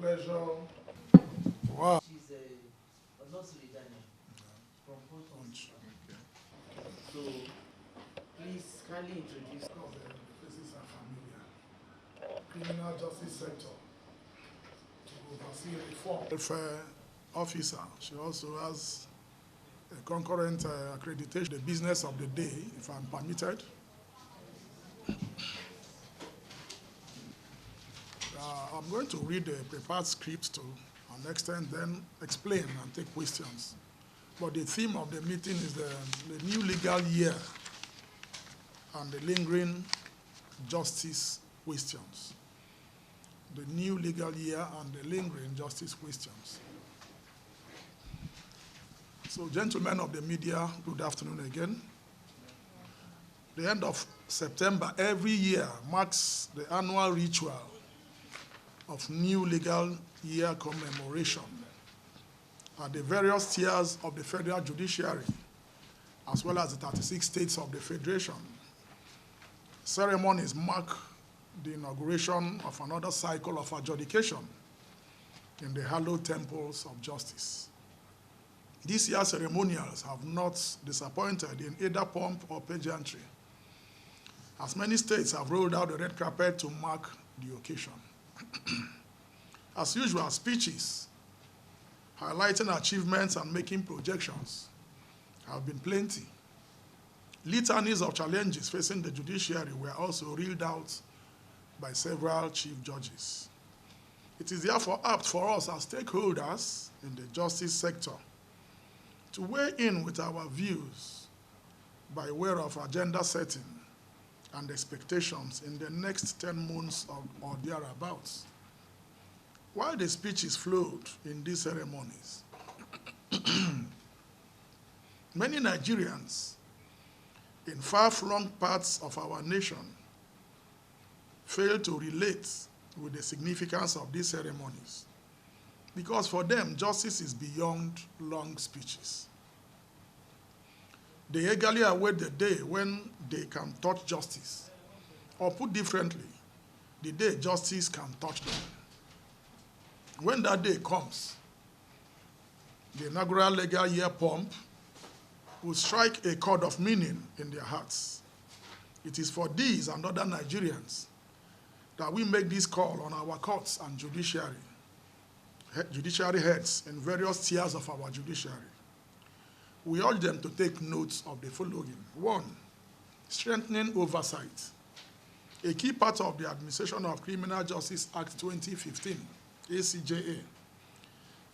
pleasure. Wow. She's a nursery Daniel from Punch. So please kindly introduce. Of course, the faces are familiar. Criminal justice sector to oversee reform. Welfare officer. She also has a concurrent accreditation. The business of the day, if I'm permitted. I'm going to read the prepared script to an extent, then explain and take questions. But the theme of the meeting is the new legal year and the lingering justice questions. The new legal year and the lingering justice questions. So, gentlemen of the media, good afternoon again. The end of September every year marks the annual ritual of new legal year commemoration at the various tiers of the federal judiciary, as well as the 36 states of the federation. Ceremonies mark the inauguration of another cycle of adjudication in the hallowed temples of justice. This year's ceremonials have not disappointed in either pomp or pageantry, as many states have rolled out the red carpet to mark the occasion. As usual, speeches highlighting achievements and making projections have been plenty. Litanies of challenges facing the judiciary were also reeled out by several chief judges. It is therefore apt for us as stakeholders in the justice sector to weigh in with our views by way of agenda setting and expectations in the next 10 months or thereabouts. While the speeches flowed in these ceremonies, many Nigerians in far-flung parts of our nation fail to relate with the significance of these ceremonies, because for them, justice is beyond long speeches. They eagerly await the day when they can touch justice, or put differently, the day justice can touch them. When that day comes, the inaugural legal year pomp will strike a chord of meaning in their hearts. It is for these and other Nigerians that we make this call on our courts and judiciary heads in various tiers of our judiciary. We urge them to take notes of the following. 1, strengthening oversight. A key part of the Administration of Criminal Justice Act 2015, ACJA,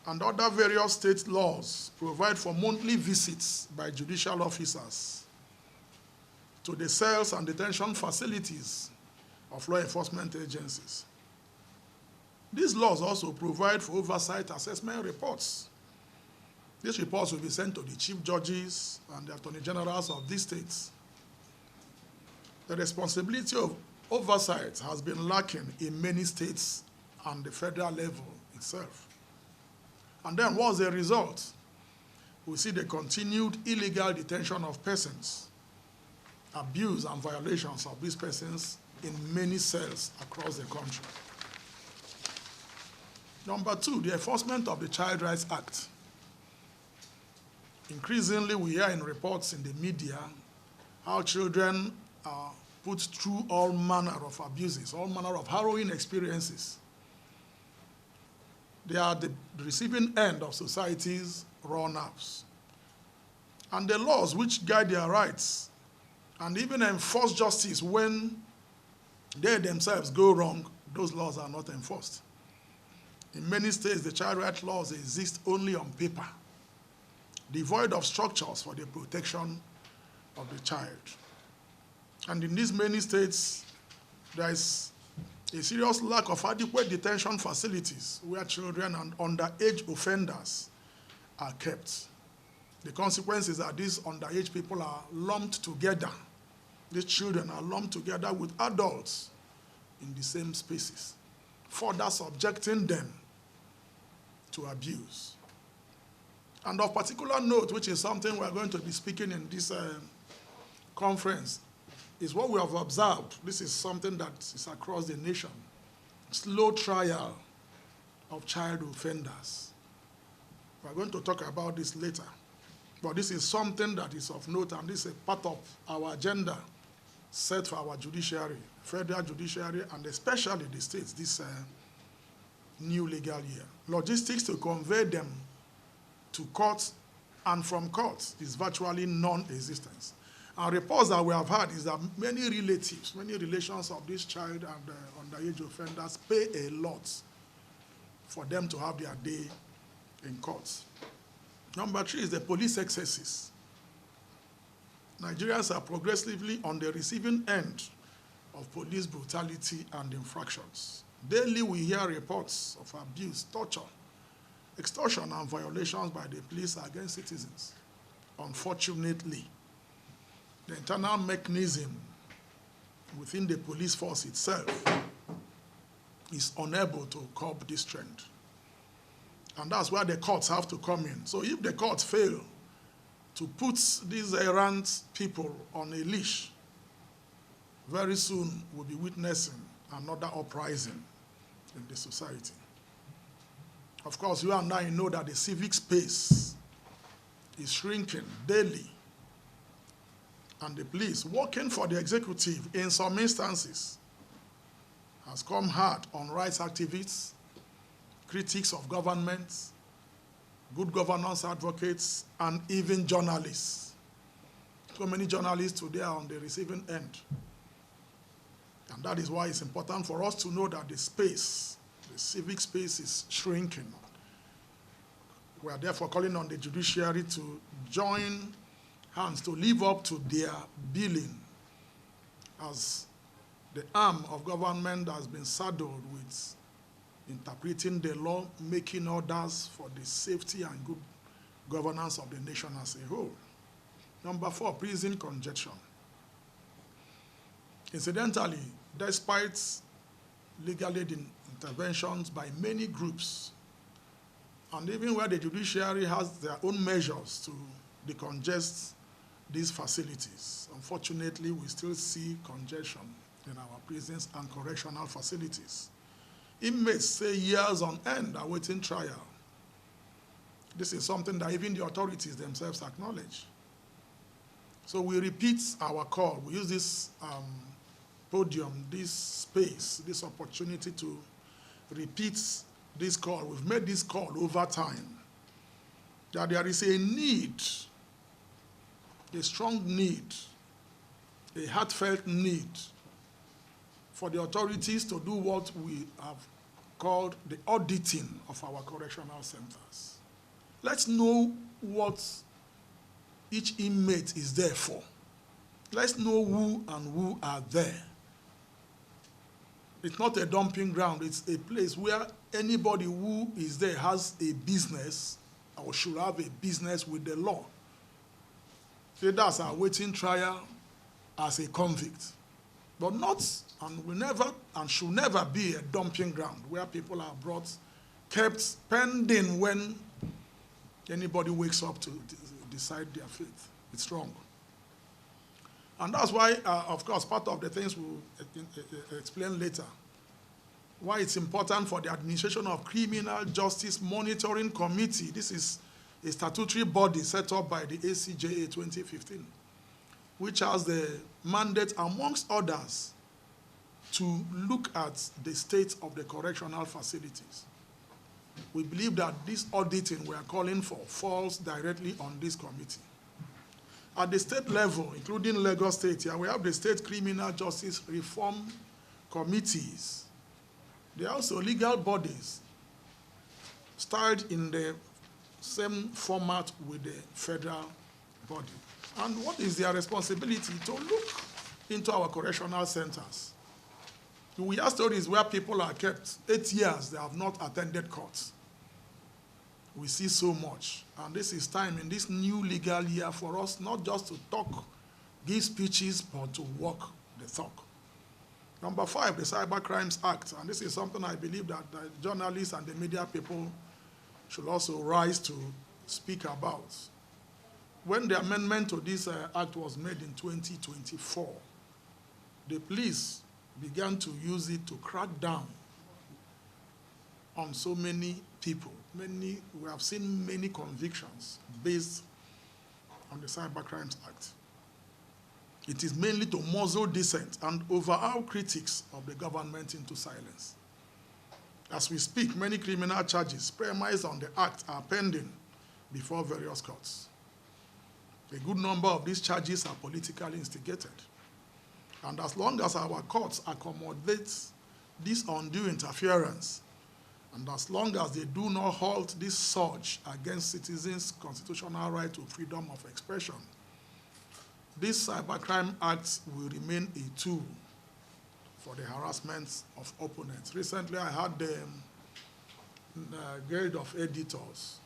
and other various state laws provide for monthly visits by judicial officers to the cells and detention facilities of law enforcement agencies. These laws also provide for oversight assessment reports. These reports will be sent to the chief judges and the attorney generals of these states. The responsibility of oversight has been lacking in many states and the federal level itself. And then what's the result? We see the continued illegal detention of persons, abuse and violations of these persons in many cells across the country. Number 2, the enforcement of the Child Rights Act. Increasingly, we hear in reports in the media how children are put through all manner of abuses, all manner of harrowing experiences. They are the receiving end of society's raw nerves. And the laws which guide their rights and even enforce justice when they themselves go wrong, those laws are not enforced. In many states, the child rights laws exist only on paper, devoid of structures for the protection of the child. And in these many states, there is a serious lack of adequate detention facilities where children and underage offenders are kept. The consequence is that these underage people are lumped together. These children are lumped together with adults in the same spaces, further subjecting them to abuse. And of particular note, which is something we're going to be speaking in this conference, is what we have observed. This is something that is across the nation. Slow trial of child offenders. We're going to talk about this later. But this is something that is of note, and this is a part of our agenda set for our judiciary, federal judiciary, and especially the states this new legal year. Logistics to convey them to courts and from courts is virtually non-existent. And reports that we have had is that many relatives, many relations of this child and underage offenders pay a lot for them to have their day in courts. Number 3 is the police excesses. Nigerians are progressively on the receiving end of police brutality and infractions. Daily we hear reports of abuse, torture, extortion, and violations by the police against citizens. Unfortunately, the internal mechanism within the police force itself is unable to curb this trend. And that's where the courts have to come in. So if the courts fail to put these errant people on a leash, very soon we'll be witnessing another uprising in the society. Of course, you and I know that the civic space is shrinking daily. And the police, working for the executive in some instances, has come hard on rights activists, critics of government, good governance advocates, and even journalists. So many journalists today are on the receiving end. And that is why it's important for us to know that the space, the civic space, is shrinking. We are therefore calling on the judiciary to join hands to live up to their billing as the arm of government has been saddled with interpreting the law, making orders for the safety and good governance of the nation as a whole. Number 4, prison congestion. Incidentally, despite legal aid interventions by many groups, and even where the judiciary has their own measures to decongest these facilities, unfortunately, we still see congestion in our prisons and correctional facilities. Inmates stay years on end awaiting trial. This is something that even the authorities themselves acknowledge. So we repeat our call. We use this podium, this space, this opportunity to repeat this call. We've made this call over time, that there is a need, a strong need, a heartfelt need for the authorities to do what we have called the auditing of our correctional centers. Let's know what each inmate is there for. Let's know who and who are there. It's not a dumping ground. It's a place where anybody who is there has a business or should have a business with the law. So that's our waiting trial as a convict. But not, and will never, and should never be a dumping ground where people are brought, kept pending when anybody wakes up to decide their fate. It's wrong. And that's why, of course, part of the things we'll explain later, why it's important for the Administration of Criminal Justice Monitoring Committee. This is a statutory body set up by the ACJA 2015, which has the mandate, amongst others, to look at the state of the correctional facilities. We believe that this auditing we are calling for falls directly on this committee. At the state level, including Lagos State, here we have the State Criminal Justice Reform Committees. They are also legal bodies styled in the same format with the federal body. And what is their responsibility? To look into our correctional centers. We have stories where people are kept 8 years, they have not attended court. We see so much. And this is time in this new legal year for us not just to talk, give speeches, but to walk the talk. Number 5, the Cyber Crimes Act. And this is something I believe that the journalists and the media people should also rise to speak about. When the amendment to this act was made in 2024, the police began to use it to crack down on so many people. We have seen many convictions based on the Cybercrimes Act. It is mainly to muzzle dissent and overawe critics of the government into silence. As we speak, many criminal charges premised on the act are pending before various courts. A good number of these charges are politically instigated. And as long as our courts accommodate this undue interference, and as long as they do not halt this surge against citizens' constitutional right to freedom of expression, this Cybercrime Act will remain a tool for the harassment of opponents. Recently, I had the Guild of Editors,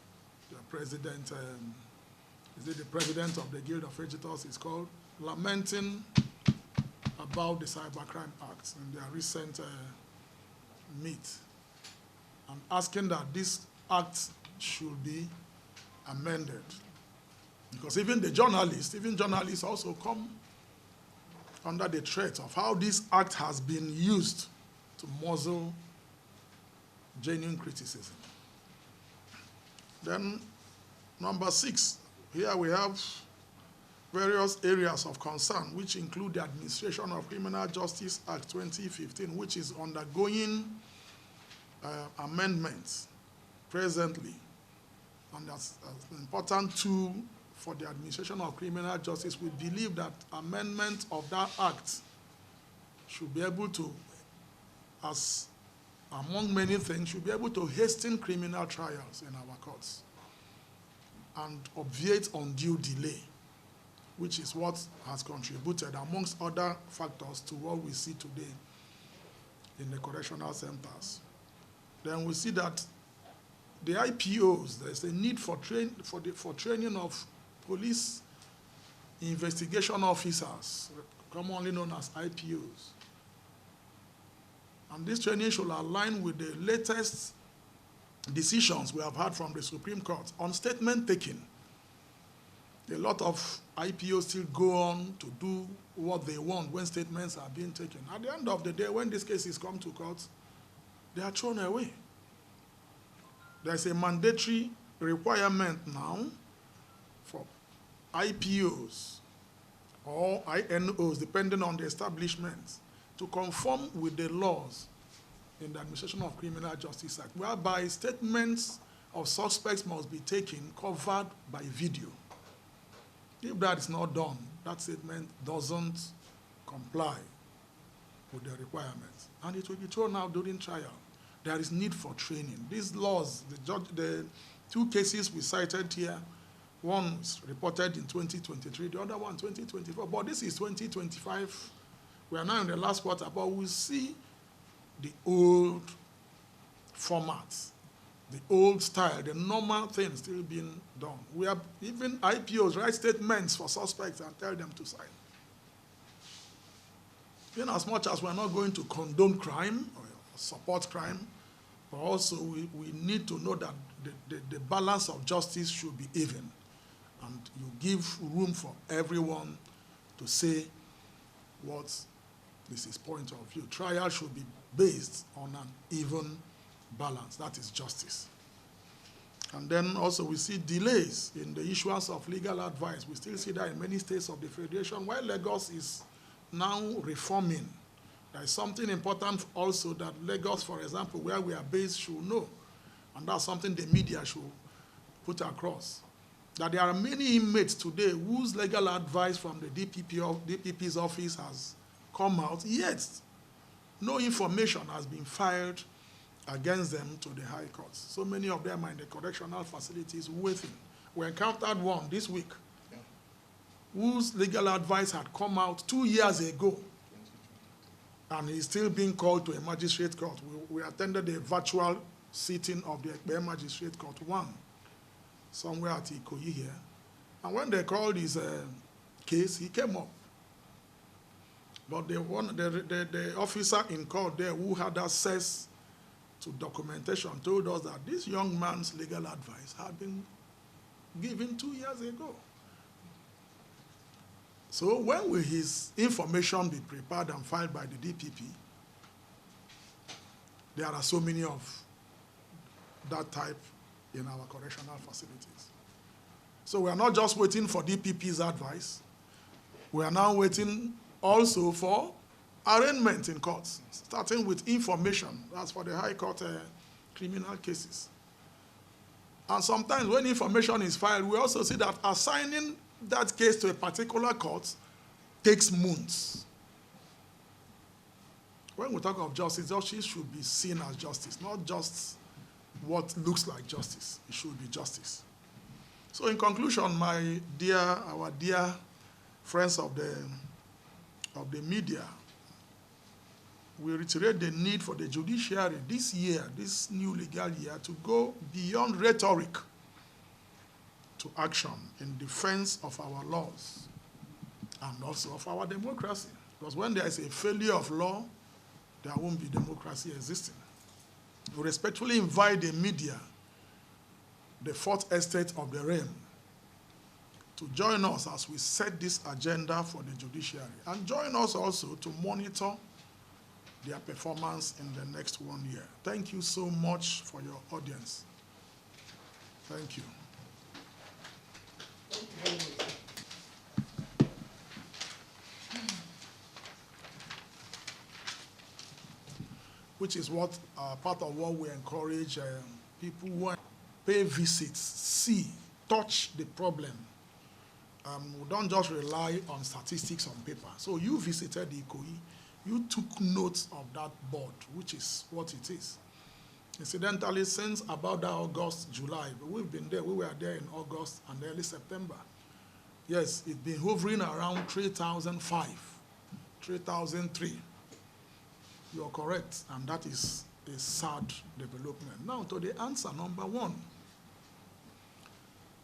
the president, the president of the Guild of Editors is called, lamenting about the Cybercrime Act in their recent meet, and asking that this act should be amended. Because even journalists also come under the threat of how this act has been used to muzzle genuine criticism. Then, number 6, here we have various areas of concern, which include the Administration of Criminal Justice Act 2015, which is undergoing amendments presently. And that's an important tool for the administration of criminal justice. We believe that amendment of that act should be able to, as among many things, should be able to hasten criminal trials in our courts and obviate undue delay, which is what has contributed, amongst other factors, to what we see today in the correctional centers. Then we see that the IPOs, there's a need for training of police investigation officers, commonly known as IPOs. And this training should align with the latest decisions we have had from the Supreme Court on statement taking. A lot of IPOs still go on to do what they want when statements are being taken. At the end of the day, when these cases come to court, they are thrown away. There's a mandatory requirement now for IPOs or INOs, depending on the establishment, to conform with the laws in the Administration of Criminal Justice Act, whereby statements of suspects must be taken covered by video. If that is not done, that statement doesn't comply with the requirements, and it will be thrown out during trial. There is need for training. These laws, the 2 cases we cited here, one was reported in 2023, the other one 2024, but this is 2025. We are now in the last quarter, but we see the old formats, the old style, the normal thing still being done. We have even IPOs write statements for suspects and tell them to sign. In as much as we're not going to condone crime or support crime, but also we need to know that the balance of justice should be even. And you give room for everyone to say what is his point of view. Trial should be based on an even balance. That is justice. And then also we see delays in the issuance of legal advice. We still see that in many states of the Federation. While Lagos is now reforming, there is something important also that Lagos, for example, where we are based, should know. And that's something the media should put across. That there are many inmates today whose legal advice from the DPP's office has come out, yet no information has been filed against them to the high courts. So many of them are in the correctional facilities waiting. We encountered one this week whose legal advice had come out 2 years ago, and he's still being called to a magistrate court. We attended a virtual sitting of the Ikeja Magistrate Court 1, somewhere at Ikeja here. And when they called his case, he came up. But the officer in court there who had access to documentation told us that this young man's legal advice had been given 2 years ago. So when will his information be prepared and filed by the DPP? There are so many of that type in our correctional facilities. So we are not just waiting for DPP's advice. We are now waiting also for arraignment in courts, starting with information. That's for the High Court criminal cases. And sometimes when information is filed, we also see that assigning that case to a particular court takes months. When we talk of justice, justice should be seen as justice, not just what looks like justice. It should be justice. So in conclusion, our dear friends of the media, we reiterate the need for the judiciary this year, this new legal year, to go beyond rhetoric to action in defense of our laws and also of our democracy. Because when there is a failure of law, there won't be democracy existing. We respectfully invite the media, the fourth estate of the realm, to join us as we set this agenda for the judiciary, and join us also to monitor their performance in the next 1 year. Thank you so much for your audience. Thank you. Thank you very much. Which is what part of what we encourage people who pay visits, see, touch the problem. We don't just rely on statistics on paper. So you visited Ikoyi, you took notes of that board, which is what it is. Incidentally, since about that August, July, we've been there. We were there in August and early September. Yes, it's been hovering around 3,005, 3,003. You're correct, and that is a sad development. Now, to the answer, number one,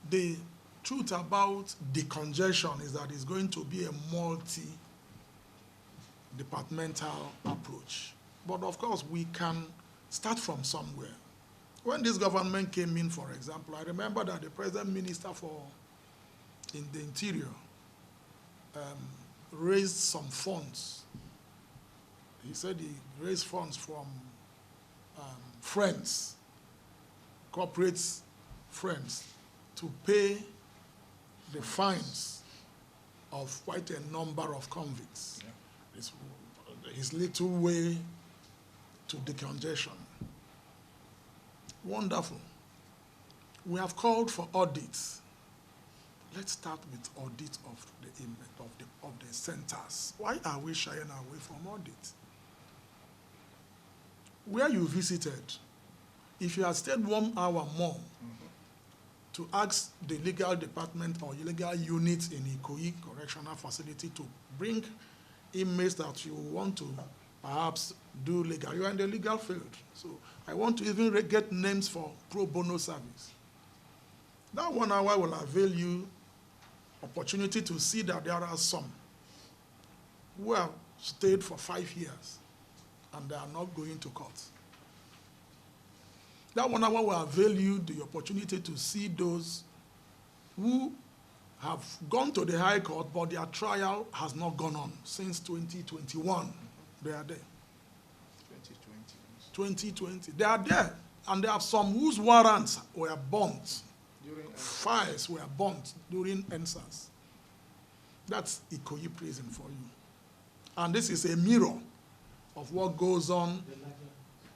the truth about decongestion is that it's going to be a multi-departmental approach. But of course, we can start from somewhere. When this government came in, for example, I remember that the present minister in the interior raised some funds. He said he raised funds from friends, corporate friends, to pay the fines of quite a number of convicts. Yeah. It's his little way to decongestion. Wonderful. We have called for audits. Let's start with audit of the centers. Why are we shying away from audit? Where you visited, if you had stayed 1 hour more to ask the legal department or legal unit in Ikoyi Correctional Facility to bring inmates that you want to perhaps do legal, you are in the legal field. So I want to even get names for pro bono service. That 1 hour will avail you opportunity to see that there are some who have stayed for 5 years and they are not going to court. That 1 hour will avail you the opportunity to see those who have gone to the High Court, but their trial has not gone on since 2021. They are there. 2020. They are there. And there are some whose warrants were burnt. Files were burnt during NSAS. That's Ikoyi prison for you. And this is a mirror of what goes on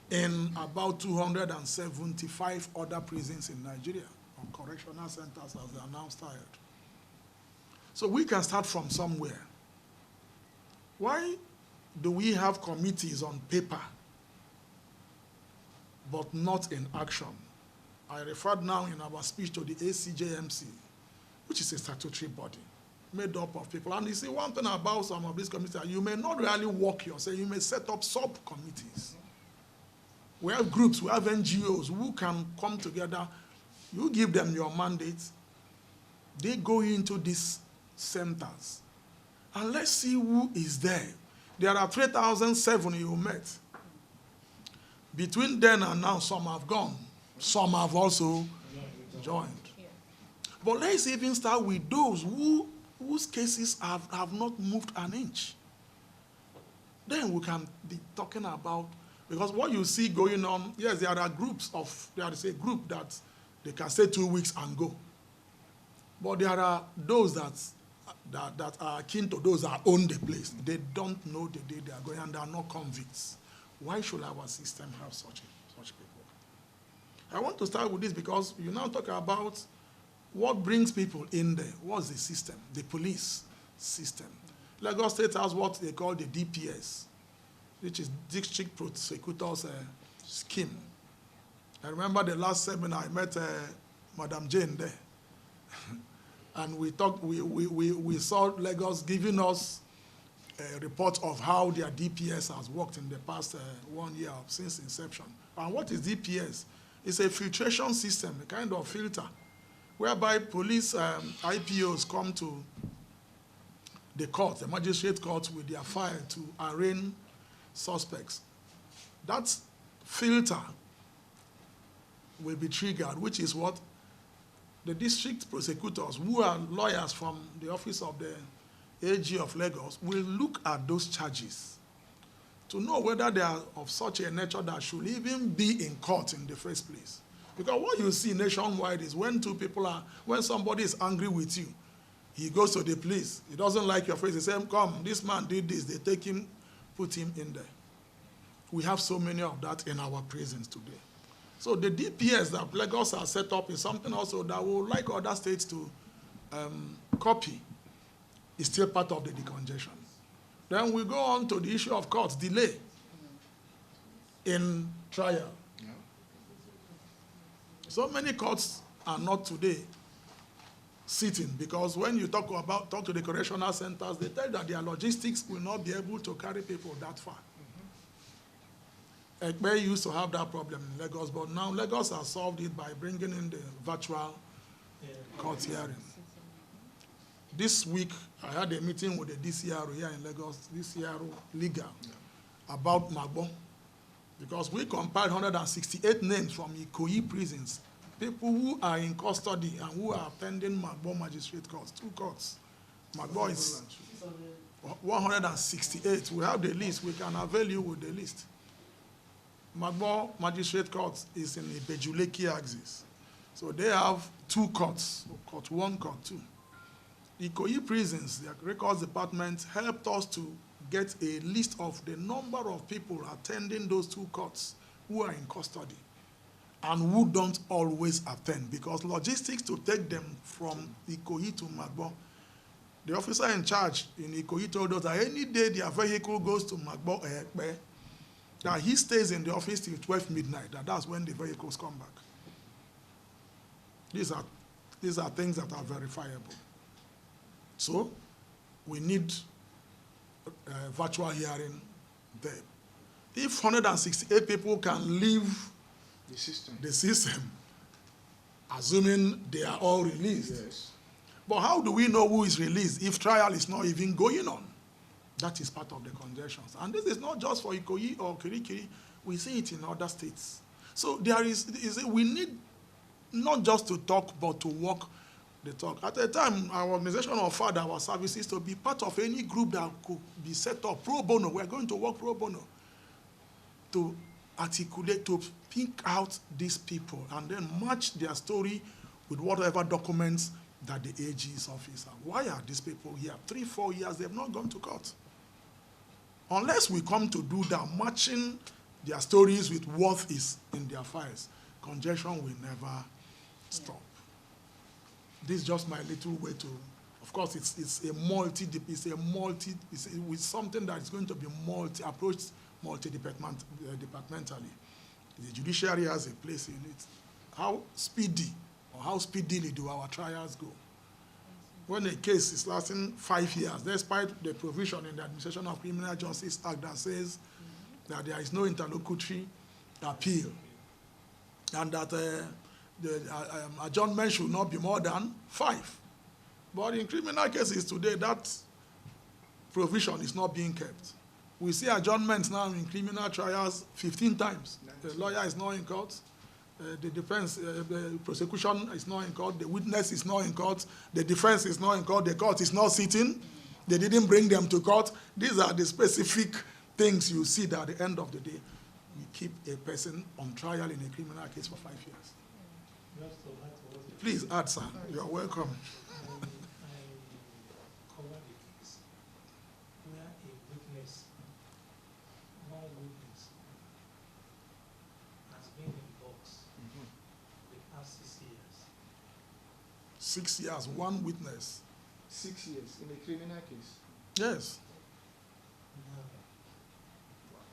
in about 275 other prisons in Nigeria, or correctional centers as they are now styled. So we can start from somewhere. Why do we have committees on paper but not in action? I referred now in our speech to the ACJMC, which is a statutory body made up of people. And you see, one thing about some of these committees, you may not really work yourself. You may set up subcommittees. We have groups, we have NGOs who can come together. You give them your mandate. They go into these centers. And let's see who is there. There are 3,007 you met. Between then and now, some have gone. Some have also joined. But let's even start with those whose cases have not moved an inch. Then we can be talking about Because what you see going on, yes, there are groups of, there is a group that they can stay 2 weeks and go. But there are those that are akin to those that own the place. They don't know the day they are going, and they are not convicts. Why should our system have such people? I want to start with this because you now talk about what brings people in there. What's the system? The police system. Lagos State has what they call the DPS, which is District Prosecutors Scheme. I remember the last seminar, I met Madam Jane there. And we talked, we saw Lagos giving us a report of how their DPS has worked in the past 1 year since inception. And what is DPS? It's a filtration system, a kind of filter, whereby police IPOs come to the court, the magistrate court, with their file to arraign suspects. That filter will be triggered, which is what the district prosecutors, who are lawyers from the office of the AG of Lagos, will look at those charges to know whether they are of such a nature that should even be in court in the first place. Because what you see nationwide is when when somebody is angry with you, he goes to the police. He doesn't like your face. He says, come, this man did this. They take him, put him in there. We have so many of that in our prisons today. So the DPS that Lagos has set up is something also that we would like other states to copy. It's still part of the decongestion. Then we go on to the issue of court delay in trial. Yeah. So many courts are not today sitting because when you talk to the correctional centers, they tell that their logistics will not be able to carry people that far. Ekpe used to have that problem in Lagos, but now Lagos has solved it by bringing in the virtual court hearing. This week, I had a meeting with the DCRO here in Lagos, DCRO Legal, about Magbo, because we compiled 168 names from Ikoyi prisons, people who are in custody and who are attending Magbo magistrate courts, 2 courts. Magbo is 168. We have the list. We can avail you with the list. Magbo Magistrate Court is in the Bejuleki axis. So they have 2 courts, Court 1, Court 2. Ikoyi prisons, the records department, helped us to get a list of the number of people attending those 2 courts who are in custody and who don't always attend, because logistics to take them from Ikoyi to Magbo, the officer in charge in Ikoyi told us that any day their vehicle goes to Magbo or Ekpe, that he stays in the office till 12 midnight, that's when the vehicles come back. These are things that are verifiable. So we need virtual hearing there. If 168 people can leave the system, assuming they are all released, yes. But how do we know who is released if trial is not even going on? That is part of the congestions. And this is not just for Ikoyi or Kirikiri. We see it in other states. So we need not just to talk, but to walk the talk. At the time, our organization offered our services to be part of any group that could be set up pro bono. We're going to work pro bono to articulate, to pick out these people and then match their story with whatever documents that the AG's office have. Why are these people here? 3-4 years, they have not gone to court. Unless we come to do that, matching their stories with what is in their files, congestion will never stop. This is just my little way to, of course, it's something that is going to be approached multi-departmentally. The judiciary has a place in it. How speedily do our trials go? When a case is lasting 5 years, despite the provision in the Administration of Criminal Justice Act that says that there is no interlocutory appeal and that the adjournment should not be more than 5. But in criminal cases today, that provision is not being kept. We see adjournments now in criminal trials 15 times. The lawyer is not in court. The defense, the prosecution is not in court, the witness is not in court, the defense is not in court, the court is not sitting, they didn't bring them to court. These are the specific things you see that at the end of the day, we keep a person on trial in a criminal case for 5 years? Just to add to what you Please add, sir. You are welcome. I covered a case where a witness, one witness, has been in box the past 6 years. 6 years, one witness. 6 years in a criminal case. Yes.